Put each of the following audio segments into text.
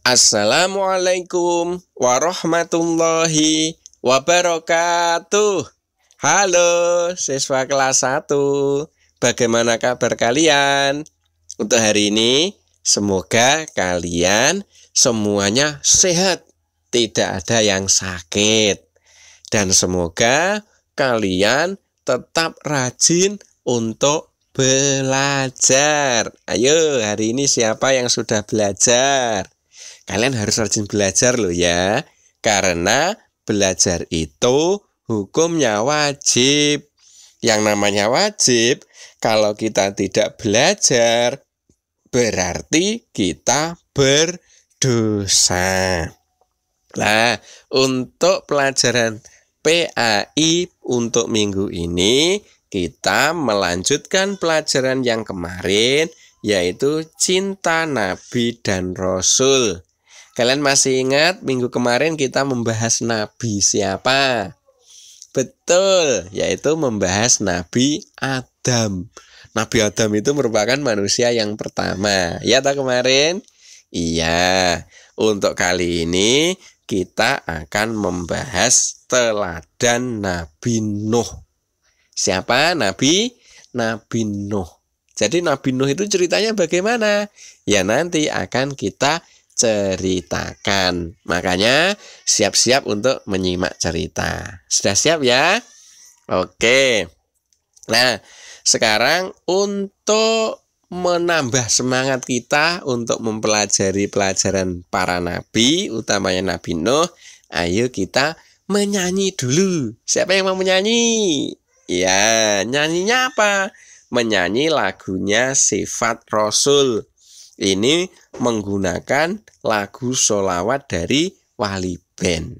Assalamualaikum warahmatullahi wabarakatuh. Halo siswa kelas 1, bagaimana kabar kalian? Untuk hari ini, semoga kalian semuanya sehat, tidak ada yang sakit. Dan semoga kalian tetap rajin untuk belajar. Ayo, hari ini siapa yang sudah belajar? Kalian harus rajin belajar loh ya. Karena belajar itu hukumnya wajib. Yang namanya wajib, kalau kita tidak belajar, berarti kita berdosa. Nah, untuk pelajaran PAI untuk minggu ini, kita melanjutkan pelajaran yang kemarin, yaitu cinta Nabi dan Rasul. Kalian masih ingat minggu kemarin kita membahas Nabi siapa? Betul, yaitu membahas Nabi Adam. Nabi Adam itu merupakan manusia yang pertama. Ya tak kemarin? Iya. Untuk kali ini kita akan membahas teladan Nabi Nuh. Siapa Nabi? Nabi Nuh. Jadi Nabi Nuh itu ceritanya bagaimana? Ya nanti akan kita ceritakan. Makanya siap-siap untuk menyimak cerita. Sudah siap ya? Oke. Nah, sekarang untuk menambah semangat kita untuk mempelajari pelajaran para nabi, utamanya Nabi Nuh, ayo kita menyanyi dulu. Siapa yang mau menyanyi? Ya, nyanyinya apa? Menyanyi lagunya Sifat Rasul. Ini menggunakan lagu sholawat dari Wali Band.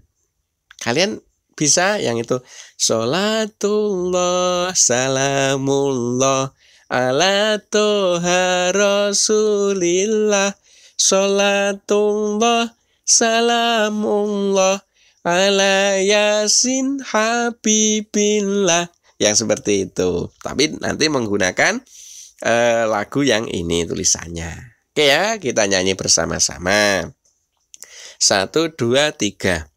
Kalian bisa yang itu. Sholatullah salamullah ala toha rasulillah. Sholatullah salamullah ala yasin habibillah. Yang seperti itu. Tapi nanti menggunakan lagu yang ini tulisannya. Oke ya, kita nyanyi bersama-sama. 1, 2, 3.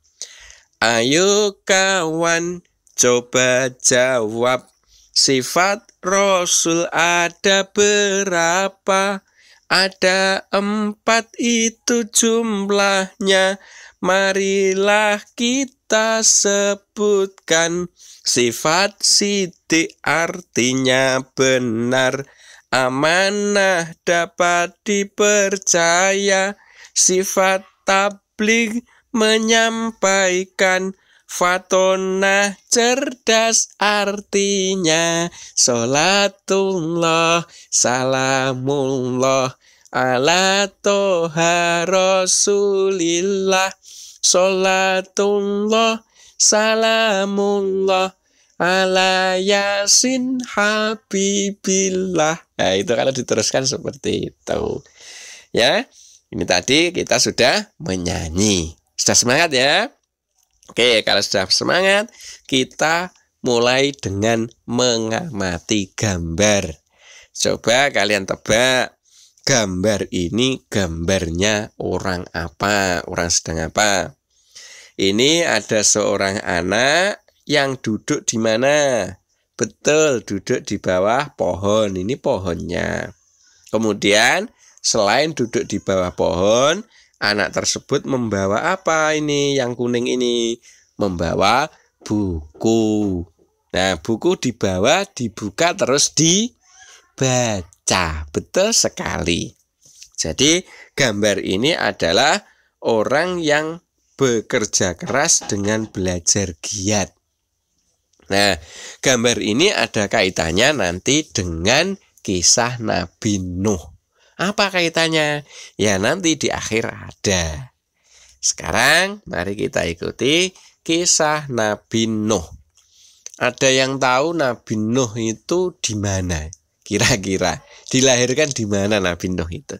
Ayo kawan, coba jawab. Sifat Rasul ada berapa? Ada 4 itu jumlahnya. Marilah kita sebutkan. Sifat sidik artinya benar. Amanah dapat dipercaya. Sifat tabligh menyampaikan. Fatonah cerdas artinya. Sholatullah salamullah ala toha rasulillah. Sholatullah salamullah ala yasin habibillah. Nah, itu kalau diteruskan seperti itu. Ya, ini tadi kita sudah menyanyi. Sudah semangat ya? Oke, kalau sudah semangat, kita mulai dengan mengamati gambar. Coba kalian tebak, gambar ini gambarnya orang apa? Orang sedang apa? Ini ada seorang anak yang duduk di mana? Betul, duduk di bawah pohon. Ini pohonnya. Kemudian, selain duduk di bawah pohon, anak tersebut membawa apa ini? Yang kuning ini membawa buku. Nah, buku dibawa, dibuka, terus dibaca. Betul sekali. Jadi, gambar ini adalah orang yang bekerja keras dengan belajar giat. Nah, gambar ini ada kaitannya nanti dengan kisah Nabi Nuh. Apa kaitannya? Ya nanti di akhir ada. Sekarang mari kita ikuti kisah Nabi Nuh. Ada yang tahu Nabi Nuh itu di mana? Kira-kira dilahirkan di mana Nabi Nuh itu?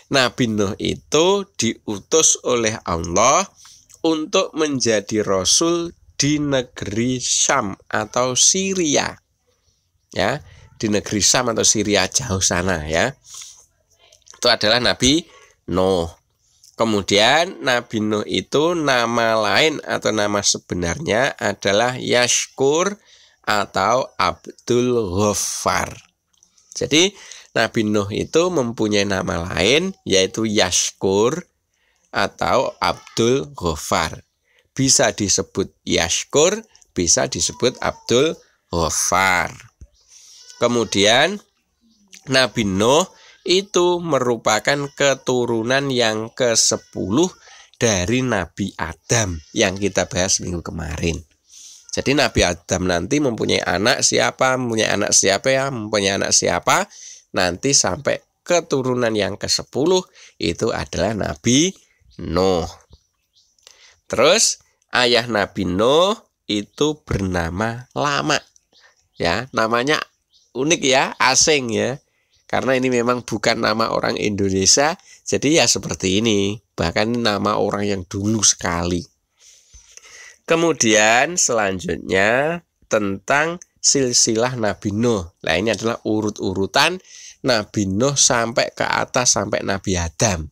Nabi Nuh itu diutus oleh Allah untuk menjadi rasul di negeri Syam atau Syria. Ya, di negeri Syam atau Syria jauh sana ya. Itu adalah Nabi Nuh. Kemudian Nabi Nuh itu nama lain atau nama sebenarnya adalah Yashkur atau Abdul Ghaffar. Jadi Nabi Nuh itu mempunyai nama lain yaitu Yashkur atau Abdul Ghaffar. Bisa disebut Yashkur, bisa disebut Abdul Ghaffar. Kemudian Nabi Nuh itu merupakan keturunan yang ke-10 dari Nabi Adam yang kita bahas minggu kemarin. Jadi Nabi Adam nanti mempunyai anak siapa, mempunyai anak siapa, nanti sampai keturunan yang ke-10 itu adalah Nabi Nuh. Terus ayah Nabi Nuh itu bernama Lama. Ya, namanya unik ya, asing ya. Karena ini memang bukan nama orang Indonesia, jadi ya seperti ini. Bahkan nama orang yang dulu sekali. Kemudian selanjutnya tentang silsilah Nabi Nuh. Nah, ini adalah urut-urutan Nabi Nuh sampai ke atas sampai Nabi Adam.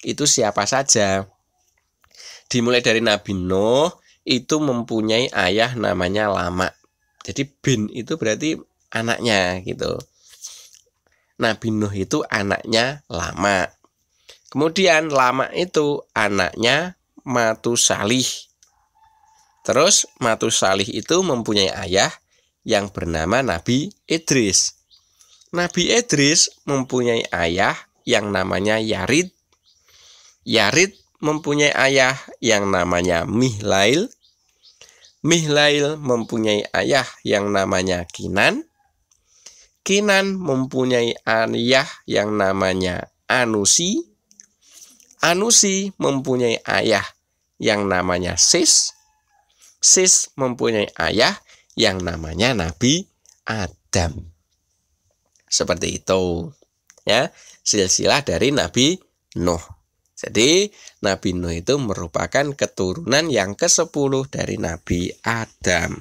Itu siapa saja? Dimulai dari Nabi Nuh itu mempunyai ayah namanya Lama. Jadi bin itu berarti anaknya gitu. Nabi Nuh itu anaknya Lama. Kemudian Lama itu anaknya Matusalih. Terus Matusalih itu mempunyai ayah yang bernama Nabi Idris. Nabi Idris mempunyai ayah yang namanya Yarid. Yarid mempunyai ayah yang namanya Mihlail. Mihlail mempunyai ayah yang namanya Kinan. Kinan mempunyai ayah yang namanya Anusi. Anusi mempunyai ayah yang namanya Sis. Sis mempunyai ayah yang namanya Nabi Adam. Seperti itu. Ya, silsilah dari Nabi Nuh. Jadi Nabi Nuh itu merupakan keturunan yang ke-10 dari Nabi Adam.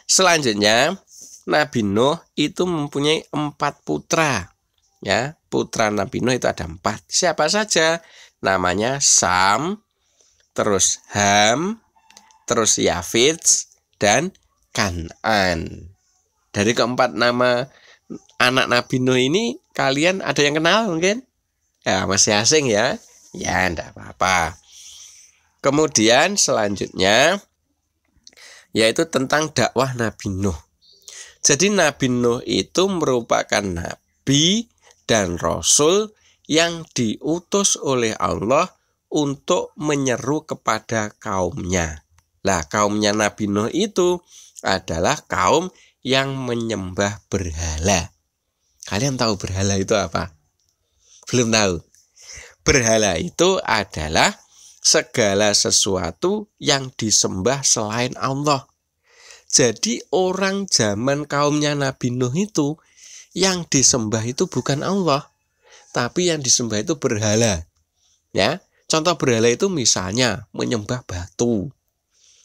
Selanjutnya Nabi Nuh itu mempunyai 4 putra. Ya, putra Nabi Nuh itu ada 4. Siapa saja? Namanya Sam, terus Ham, terus Yafits, dan Kan'an. Dari keempat nama anak Nabi Nuh ini, kalian ada yang kenal mungkin? Ya, masih asing ya? Ya, enggak apa-apa. Kemudian selanjutnya, yaitu tentang dakwah Nabi Nuh. Jadi Nabi Nuh itu merupakan nabi dan rasul yang diutus oleh Allah untuk menyeru kepada kaumnya. Lah, kaumnya Nabi Nuh itu adalah kaum yang menyembah berhala. Kalian tahu berhala itu apa? Belum tahu. Berhala itu adalah segala sesuatu yang disembah selain Allah. Jadi orang zaman kaumnya Nabi Nuh itu yang disembah itu bukan Allah, tapi yang disembah itu berhala. Ya, contoh berhala itu misalnya menyembah batu.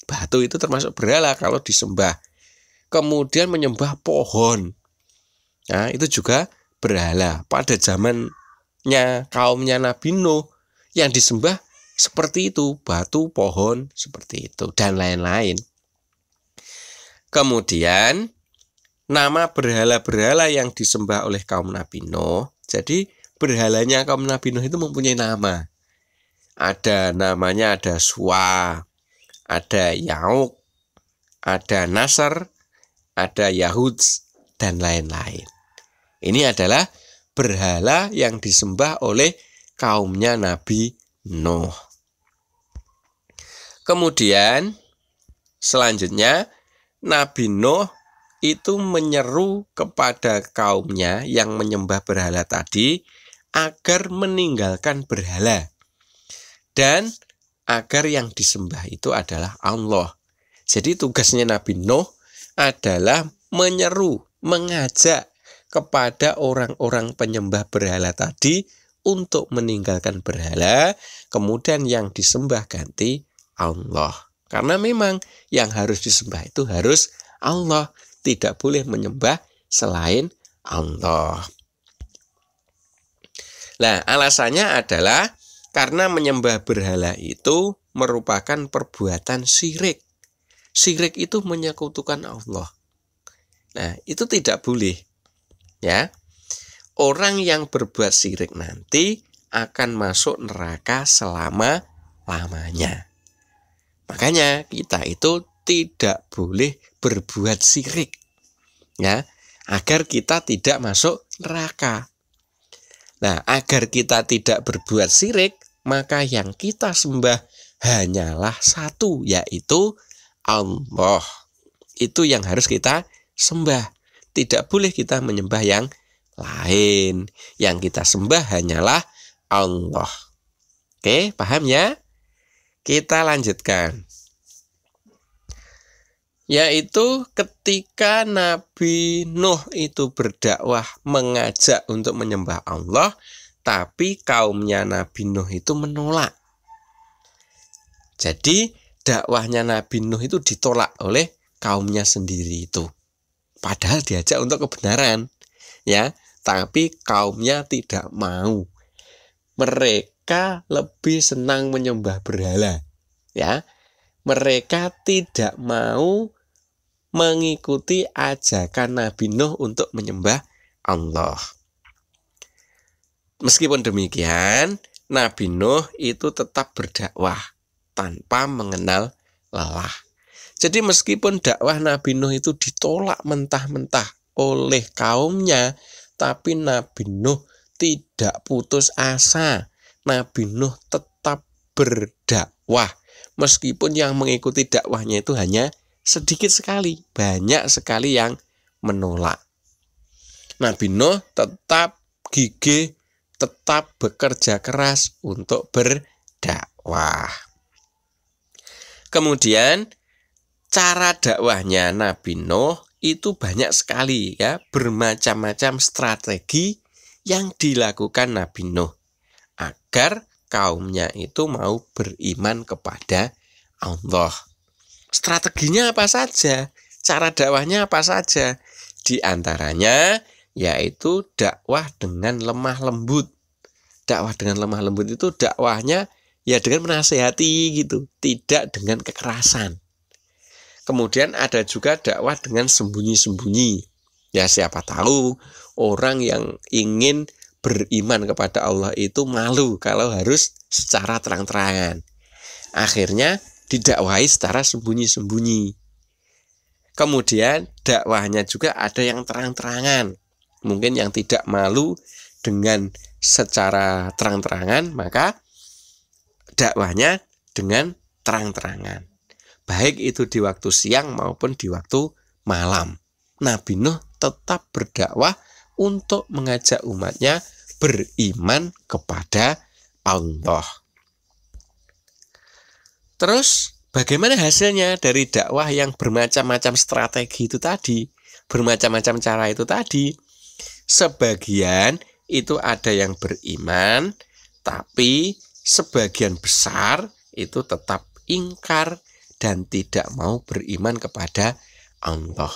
Batu itu termasuk berhala kalau disembah. Kemudian menyembah pohon. Nah, itu juga berhala. Pada zamannya kaumnya Nabi Nuh yang disembah seperti itu, batu, pohon, seperti itu dan lain-lain. Kemudian nama berhala-berhala yang disembah oleh kaum Nabi Nuh. Jadi berhalanya kaum Nabi Nuh itu mempunyai nama. Ada namanya, ada Suwa, ada Yauk, ada Nasr, ada Yahud, dan lain-lain. Ini adalah berhala yang disembah oleh kaumnya Nabi Nuh. Kemudian selanjutnya Nabi Nuh itu menyeru kepada kaumnya yang menyembah berhala tadi agar meninggalkan berhala dan agar yang disembah itu adalah Allah. Jadi tugasnya Nabi Nuh adalah menyeru, mengajak kepada orang-orang penyembah berhala tadi untuk meninggalkan berhala, kemudian yang disembah ganti Allah. Karena memang yang harus disembah itu harus Allah, tidak boleh menyembah selain Allah. Nah, alasannya adalah Karena menyembah berhala itu merupakan perbuatan syirik. Syirik itu menyekutukan Allah. Nah, itu tidak boleh. Ya. Orang yang berbuat syirik nanti akan masuk neraka selama-lamanya. Makanya kita itu tidak boleh berbuat syirik. Ya, agar kita tidak masuk neraka. Nah, agar kita tidak berbuat syirik, maka yang kita sembah hanyalah satu, yaitu Allah. Itu yang harus kita sembah. Tidak boleh kita menyembah yang lain. Yang kita sembah hanyalah Allah. Oke, paham ya? Kita lanjutkan. Yaitu ketika Nabi Nuh itu berdakwah mengajak untuk menyembah Allah, tapi kaumnya Nabi Nuh itu menolak. Jadi dakwahnya Nabi Nuh itu ditolak oleh kaumnya sendiri itu. Padahal diajak untuk kebenaran, ya, tapi kaumnya tidak mau. Mereka lebih senang menyembah berhala, ya. Mereka tidak mau mengikuti ajakan Nabi Nuh untuk menyembah Allah. Meskipun demikian, Nabi Nuh itu tetap berdakwah tanpa mengenal lelah. Jadi meskipun dakwah Nabi Nuh itu ditolak mentah-mentah oleh kaumnya, tapi Nabi Nuh tidak putus asa. Nabi Nuh tetap berdakwah. Meskipun yang mengikuti dakwahnya itu hanya sedikit sekali, banyak sekali yang menolak. Nabi Nuh tetap gigih, tetap bekerja keras untuk berdakwah. Kemudian cara dakwahnya Nabi Nuh itu banyak sekali, ya, bermacam-macam strategi yang dilakukan Nabi Nuh agar kaumnya itu mau beriman kepada Allah. Strateginya apa saja? Cara dakwahnya apa saja? Di antaranya yaitu dakwah dengan lemah lembut. Dakwah dengan lemah lembut itu dakwahnya ya dengan menasehati gitu, tidak dengan kekerasan. Kemudian ada juga dakwah dengan sembunyi-sembunyi. Ya, siapa tahu orang yang ingin beriman kepada Allah itu malu kalau harus secara terang-terangan. Akhirnya didakwahi secara sembunyi-sembunyi. Kemudian dakwahnya juga ada yang terang-terangan. Mungkin yang tidak malu dengan secara terang-terangan, maka dakwahnya dengan terang-terangan. Baik itu di waktu siang maupun di waktu malam. Nabi Nuh tetap berdakwah untuk mengajak umatnya beriman kepada Allah. Terus bagaimana hasilnya dari dakwah yang bermacam-macam strategi itu tadi, bermacam-macam cara itu tadi? Sebagian itu ada yang beriman, tapi sebagian besar itu tetap ingkar dan tidak mau beriman kepada Allah.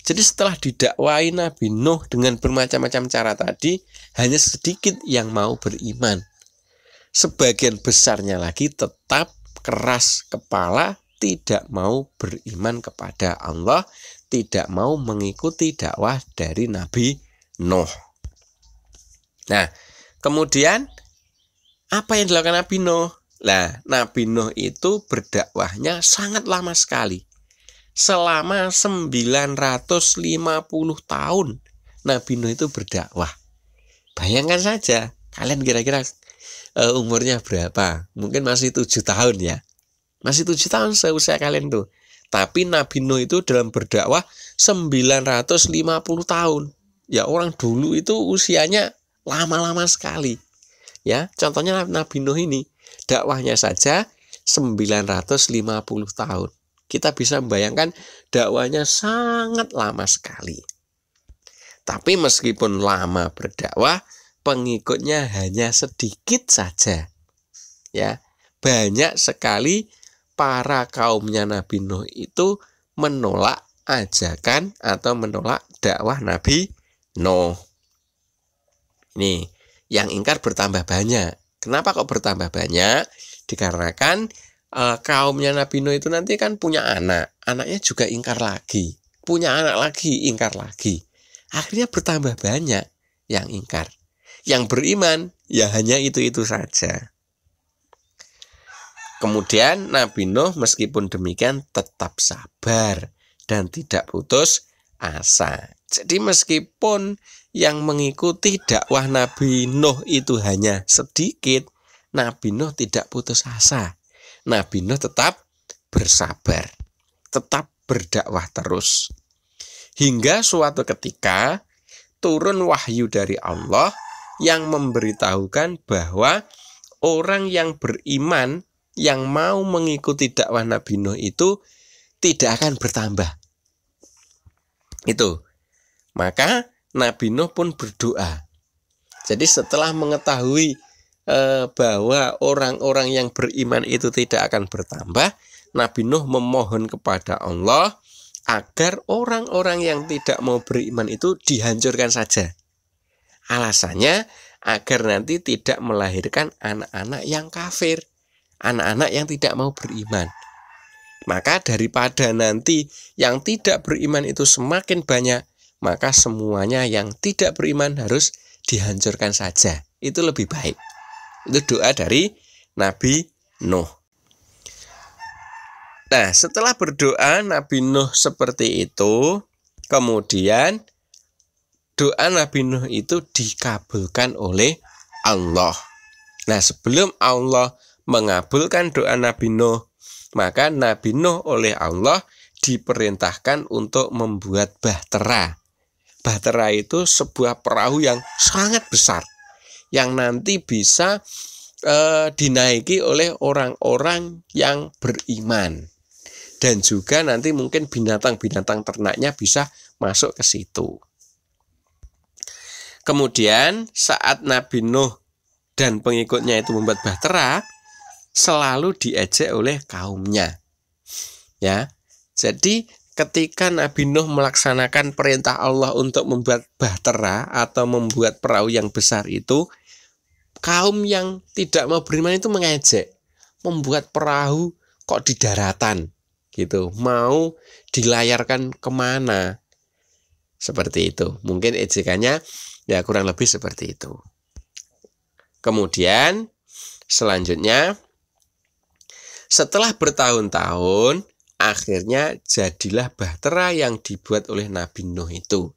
Jadi setelah didakwahi Nabi Nuh dengan bermacam-macam cara tadi, hanya sedikit yang mau beriman. Sebagian besarnya lagi tetap keras kepala, tidak mau beriman kepada Allah, tidak mau mengikuti dakwah dari Nabi Nuh. Nah, kemudian apa yang dilakukan Nabi Nuh? Nah, Nabi Nuh itu berdakwahnya sangat lama sekali. Selama 950 tahun Nabi Nuh itu berdakwah. Bayangkan saja, kalian kira-kira umurnya berapa? Mungkin masih 7 tahun ya. Masih 7 tahun seusia kalian tuh. Tapi Nabi Nuh itu dalam berdakwah 950 tahun. Ya, orang dulu itu usianya lama-lama sekali. Ya, contohnya Nabi Nuh ini dakwahnya saja 950 tahun. Kita bisa membayangkan dakwahnya sangat lama sekali. Tapi meskipun lama berdakwah, pengikutnya hanya sedikit saja. Ya, banyak sekali para kaumnya Nabi Nuh itu menolak ajakan atau menolak dakwah Nabi Nuh. Nih, yang ingkar bertambah banyak. Kenapa kok bertambah banyak? Dikarenakan kaumnya Nabi Nuh itu nanti kan punya anak, anaknya juga ingkar lagi, punya anak lagi, ingkar lagi. Akhirnya bertambah banyak yang ingkar. Yang beriman ya hanya itu-itu saja. Kemudian Nabi Nuh meskipun demikian tetap sabar dan tidak putus asa. Jadi meskipun yang mengikuti dakwah Nabi Nuh itu hanya sedikit, Nabi Nuh tidak putus asa. Nabi Nuh tetap bersabar, tetap berdakwah terus. Hingga suatu ketika turun wahyu dari Allah yang memberitahukan bahwa orang yang beriman yang mau mengikuti dakwah Nabi Nuh itu tidak akan bertambah. Itu. Maka Nabi Nuh pun berdoa. Jadi setelah mengetahui bahwa orang-orang yang beriman itu tidak akan bertambah, Nabi Nuh memohon kepada Allah agar orang-orang yang tidak mau beriman itu dihancurkan saja. Alasannya agar nanti tidak melahirkan anak-anak yang kafir, anak-anak yang tidak mau beriman. Maka daripada nanti yang tidak beriman itu semakin banyak, maka semuanya yang tidak beriman harus dihancurkan saja. Itu lebih baik. Itu doa dari Nabi Nuh. Nah, setelah berdoa Nabi Nuh seperti itu, kemudian doa Nabi Nuh itu dikabulkan oleh Allah. Nah, sebelum Allah mengabulkan doa Nabi Nuh, maka Nabi Nuh oleh Allah diperintahkan untuk membuat bahtera. Bahtera itu sebuah perahu yang sangat besar, yang nanti bisa dinaiki oleh orang-orang yang beriman. Dan juga nanti mungkin binatang-binatang ternaknya bisa masuk ke situ. Kemudian saat Nabi Nuh dan pengikutnya itu membuat bahtera, selalu diejek oleh kaumnya. Ya. Jadi ketika Nabi Nuh melaksanakan perintah Allah untuk membuat bahtera atau membuat perahu yang besar itu, kaum yang tidak mau beriman itu mengejek, membuat perahu kok di daratan gitu, mau dilayarkan kemana, seperti itu. Mungkin ejekannya ya kurang lebih seperti itu. Kemudian selanjutnya setelah bertahun-tahun, akhirnya jadilah bahtera yang dibuat oleh Nabi Nuh itu.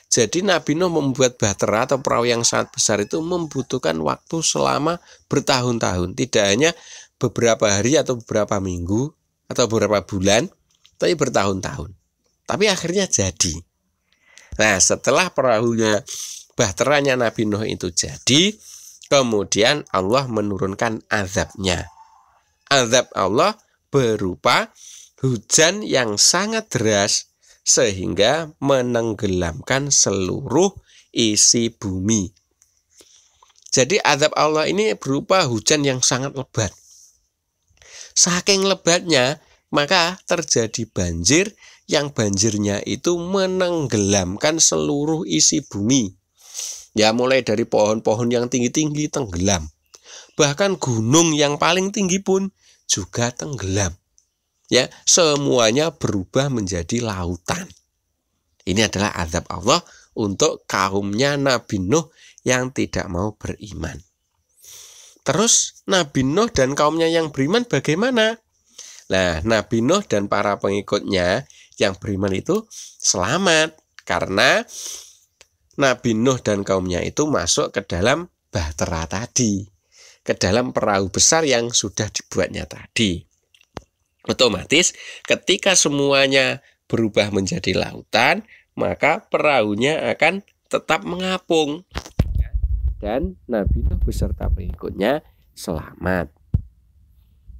Jadi Nabi Nuh membuat bahtera atau perahu yang sangat besar itu membutuhkan waktu selama bertahun-tahun. Tidak hanya beberapa hari atau beberapa minggu atau beberapa bulan, tapi bertahun-tahun. Tapi akhirnya jadi. Nah, setelah perahunya, bahteranya Nabi Nuh itu jadi, kemudian Allah menurunkan azabnya. Azab Allah berupa hujan yang sangat deras sehingga menenggelamkan seluruh isi bumi. Jadi azab Allah ini berupa hujan yang sangat lebat. Saking lebatnya, maka terjadi banjir yang banjirnya itu menenggelamkan seluruh isi bumi. Ya, mulai dari pohon-pohon yang tinggi-tinggi tenggelam. Bahkan gunung yang paling tinggi pun juga tenggelam. Ya, semuanya berubah menjadi lautan. Ini adalah azab Allah untuk kaumnya Nabi Nuh yang tidak mau beriman. Terus Nabi Nuh dan kaumnya yang beriman bagaimana? Nah, Nabi Nuh dan para pengikutnya yang beriman itu selamat karena Nabi Nuh dan kaumnya itu masuk ke dalam bahtera tadi, ke dalam perahu besar yang sudah dibuatnya tadi. Otomatis ketika semuanya berubah menjadi lautan, maka perahunya akan tetap mengapung. Dan Nabi Nuh beserta pengikutnya selamat.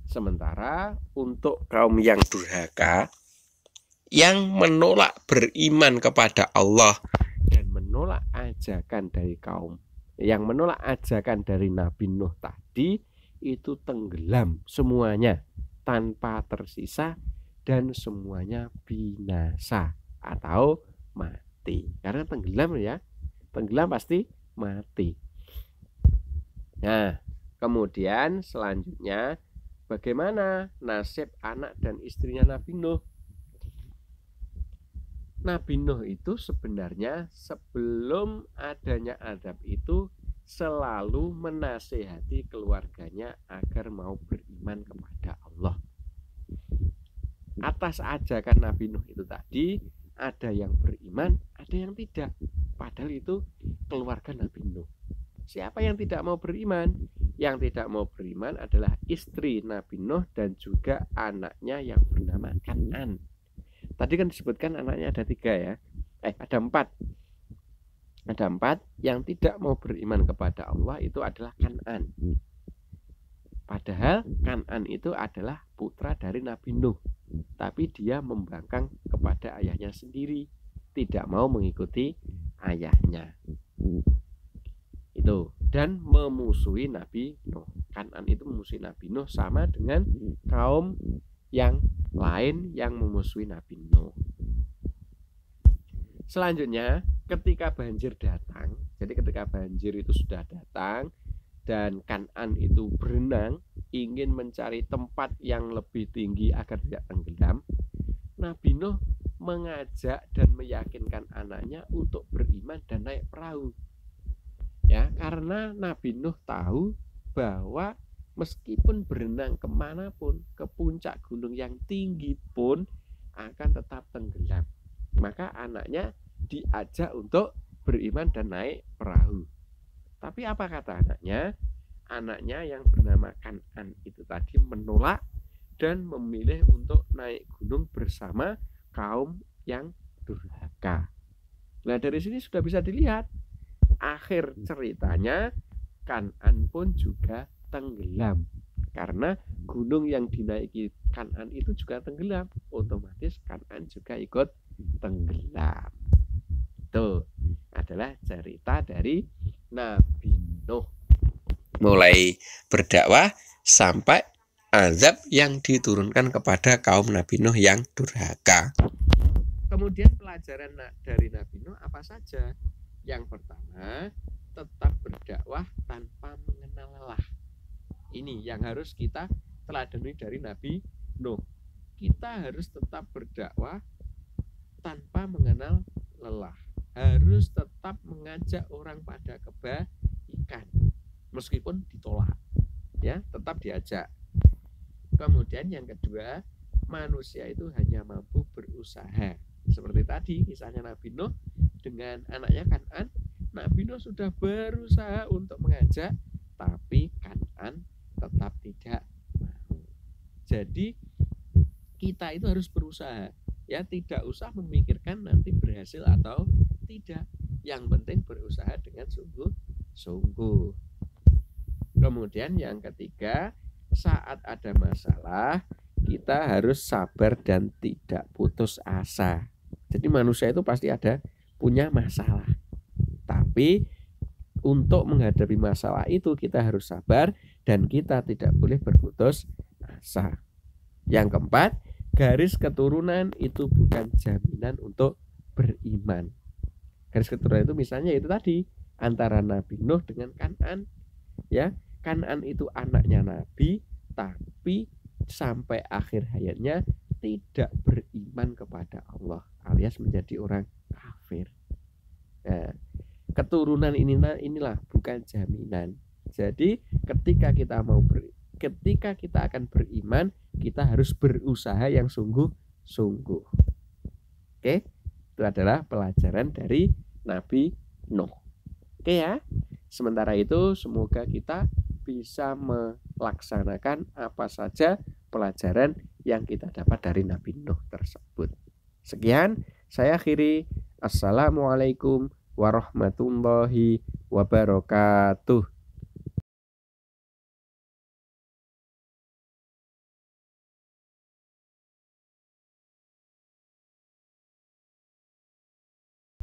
Sementara untuk kaum yang durhaka, yang menolak beriman kepada Allah dan menolak ajakan dari kaum, yang menolak ajakan dari Nabi Nuh tadi, itu tenggelam semuanya tanpa tersisa dan semuanya binasa atau mati. Karena tenggelam ya, tenggelam pasti mati. Nah, Kemudian selanjutnya, bagaimana nasib anak dan istrinya Nabi Nuh? Nabi Nuh itu sebenarnya sebelum adanya azab itu selalu menasehati keluarganya agar mau beriman kepada Allah. Atas ajakan Nabi Nuh itu tadi, ada yang beriman, ada yang tidak. Padahal itu keluarga Nabi Nuh. Siapa yang tidak mau beriman? Yang tidak mau beriman adalah istri Nabi Nuh dan juga anaknya yang bernama Kan'an. Tadi kan disebutkan anaknya ada 3 ya. Ada 4. Ada 4 yang tidak mau beriman kepada Allah itu adalah Kan'an. Padahal Kan'an itu adalah putra dari Nabi Nuh. Tapi dia membangkang kepada ayahnya sendiri, tidak mau mengikuti ayahnya. Itu, dan memusuhi Nabi Nuh. Kan'an itu memusuhi Nabi Nuh sama dengan kaum yang lain yang memusuhi Nabi Nuh. Selanjutnya, ketika banjir datang, jadi ketika banjir itu sudah datang dan Kan'an itu berenang ingin mencari tempat yang lebih tinggi agar tidak tenggelam, Nabi Nuh mengajak dan meyakinkan anaknya untuk beriman dan naik perahu. Ya, karena Nabi Nuh tahu bahwa meskipun berenang kemanapun, ke puncak gunung yang tinggi pun akan tetap tenggelam. Maka anaknya diajak untuk beriman dan naik perahu. Tapi apa kata anaknya? Anaknya yang bernama Kan'an itu tadi menolak dan memilih untuk naik gunung bersama kaum yang durhaka. Nah, dari sini sudah bisa dilihat akhir ceritanya Kan'an pun juga tenggelam. Karena gunung yang dinaiki Kan'an itu juga tenggelam, otomatis Kan'an juga ikut tenggelam. Itu adalah cerita dari Nabi Nuh. Mulai berdakwah sampai azab yang diturunkan kepada kaum Nabi Nuh yang durhaka. Kemudian pelajaran dari Nabi Nuh apa saja? Yang pertama, tetap berdakwah tanpa mengenal lelah. Ini yang harus kita teladani dari Nabi Nuh. Kita harus tetap berdakwah tanpa mengenal lelah. Harus tetap mengajak orang pada kebaikan meskipun ditolak, ya, tetap diajak. Kemudian yang kedua, manusia itu hanya mampu berusaha. Seperti tadi kisahnya Nabi Nuh dengan anaknya Kan'an. Nabi Nuh sudah berusaha untuk mengajak, tapi Kan'an tetap tidak mau. Jadi kita itu harus berusaha, ya, tidak usah memikirkan nanti berhasil atau tidak. Yang penting berusaha dengan sungguh-sungguh. Kemudian yang ketiga, saat ada masalah kita harus sabar dan tidak putus asa. Jadi manusia itu pasti ada punya masalah. Tapi untuk menghadapi masalah itu kita harus sabar dan kita tidak boleh berputus asa. Yang keempat, garis keturunan itu bukan jaminan untuk beriman. Garis keturunan itu misalnya itu tadi antara Nabi Nuh dengan Kan'an, ya. Kan'an itu anaknya Nabi, tapi sampai akhir hayatnya tidak beriman kepada Allah, alias menjadi orang kafir. Nah, keturunan inilah bukan jaminan. Jadi ketika kita akan beriman, kita harus berusaha yang sungguh-sungguh. Oke, itu adalah pelajaran dari Nabi Nuh. Oke ya. Sementara itu semoga kita bisa melaksanakan apa saja pelajaran yang kita dapat dari Nabi Nuh tersebut. Sekian, saya akhiri. Assalamualaikum warahmatullahi wabarakatuh.